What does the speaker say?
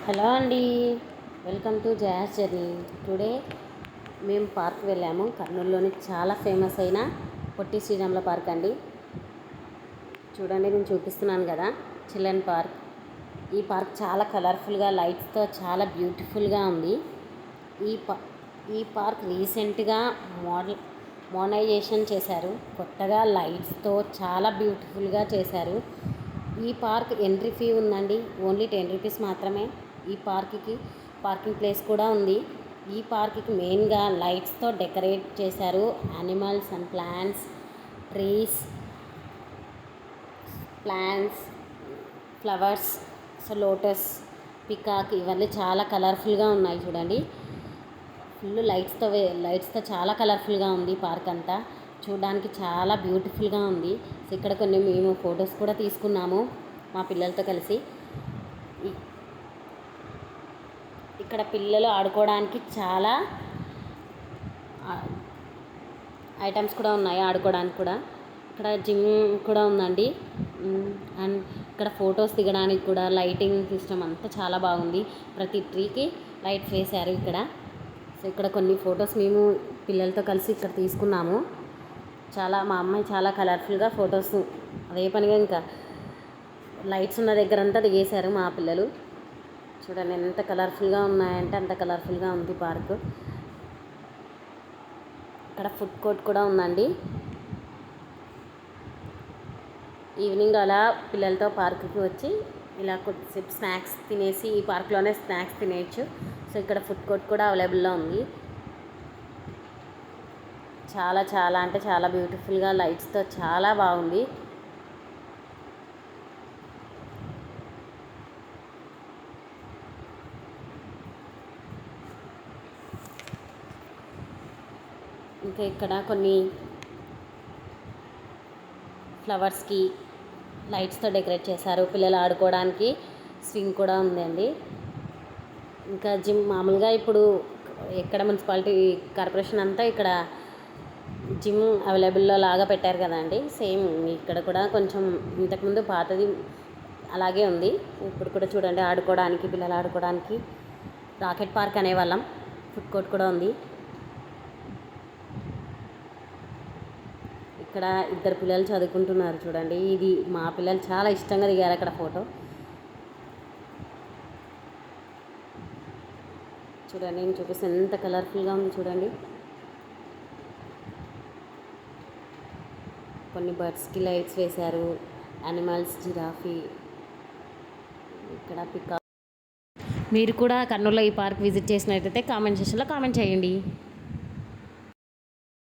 Hello అండి, welcome to Jaya's journey. Today మేము park వెళ్ళాము. కర్నూలులోని చాలా ఫేమస్ అయిన పొట్టి శ్రీరాముల పార్క్ అండి. చూడండి, నేను చూపిస్తున్నాను కదా, చిల్డ్రన్ పార్క్. ఈ పార్క్ చాలా కలర్ఫుల్గా లైట్స్తో చాలా బ్యూటిఫుల్గా ఉంది. ఈ పార్క్ రీసెంట్గా మోడర్నైజేషన్ చేశారు. కొత్తగా లైట్స్తో చాలా బ్యూటిఫుల్గా చేశారు. ఈ పార్క్ ఎంట్రీ ఫీ ఉందండి, ఓన్లీ 10 రూపీస్ మాత్రమే. ఈ పార్క్కి పార్కింగ్ ప్లేస్ కూడా ఉంది. ఈ పార్క్కి మెయిన్గా లైట్స్తో డెకరేట్ చేశారు. Animals and plants, trees, flowers, lotus, peacock ఇవన్నీ చాలా కలర్ఫుల్గా ఉన్నాయి. చూడండి, ఫుల్ లైట్స్తో చాలా కలర్ఫుల్గా ఉంది. పార్క్ అంతా చూడడానికి చాలా బ్యూటిఫుల్గా ఉంది. సో ఇక్కడ కొన్ని మేము ఫొటోస్ కూడా తీసుకున్నాము మా పిల్లలతో కలిసి. ఇక్కడ పిల్లలు ఆడుకోవడానికి చాలా ఐటమ్స్ కూడా ఉన్నాయి, ఆడుకోవడానికి కూడా. ఇక్కడ జిమ్ కూడా ఉందండి. అండ్ ఇక్కడ ఫొటోస్ దిగడానికి కూడా లైటింగ్ సిస్టమ్ అంతా చాలా బాగుంది. ప్రతి ట్రీకి లైట్స్ వేశారు ఇక్కడ. సో ఇక్కడ కొన్ని ఫొటోస్ మేము పిల్లలతో కలిసి ఇక్కడ తీసుకున్నాము. మా అమ్మాయి చాలా కలర్ఫుల్గా ఫొటోస్ అదే పనిగా ఇంకా లైట్స్ ఉన్న దగ్గరంతా దిగేశారు మా పిల్లలు. చూడండి ఎంత కలర్ఫుల్గా ఉన్నాయంటే అంత కలర్ఫుల్గా ఉంది పార్కు. ఇక్కడ ఫుడ్ కోర్ట్ కూడా ఉందండి. ఈవినింగ్ అలా పిల్లలతో పార్కుకి వచ్చి ఇలా కొద్దిసేపు స్నాక్స్ తినేసి ఈ పార్క్లోనే స్నాక్స్ తినేయచ్చు. సో ఇక్కడ ఫుడ్ కోర్ట్ కూడా అవైలబుల్లో ఉంది. చాలా అంటే చాలా బ్యూటిఫుల్గా లైట్స్తో చాలా బాగుంది. ఇంకా ఇక్కడ కొన్ని ఫ్లవర్స్కి లైట్స్తో డెకరేట్ చేశారు. పిల్లలు ఆడుకోవడానికి స్వింగ్ కూడా ఉందండి. ఇంకా జిమ్ మామూలుగా ఇప్పుడు ఎక్కడ మున్సిపాలిటీ కార్పొరేషన్ అంతా ఇక్కడ జిమ్ అవైలబుల్లో లాగా పెట్టారు కదండి. సేమ్ ఇక్కడ కూడా కొంచెం ఇంతకుముందు పాతది అలాగే ఉంది. ఇప్పుడు కూడా చూడండి, ఆడుకోవడానికి పిల్లలు ఆడుకోవడానికి రాకెట్ పార్క్ అనేవాళ్ళం. ఫుడ్ కోర్ట్ కూడా ఉంది. ఇక్కడ ఇద్దరు పిల్లలు చదువుకుంటున్నారు. చూడండి, ఇది మా పిల్లలు చాలా ఇష్టంగా దిగారు అక్కడ ఫోటో. చూడండి, నేను చూపిస్తాను ఎంత కలర్ఫుల్గా ఉంది. చూడండి, కొన్ని బర్డ్స్కి లైట్స్ వేశారు. యానిమల్స్, జిరాఫీ, ఇక్కడ పికాక్. మీరు కూడా కర్నూలులో ఈ పార్క్ విజిట్ చేసినట్టయితే కామెంట్ సెక్షన్లో కామెంట్ చేయండి.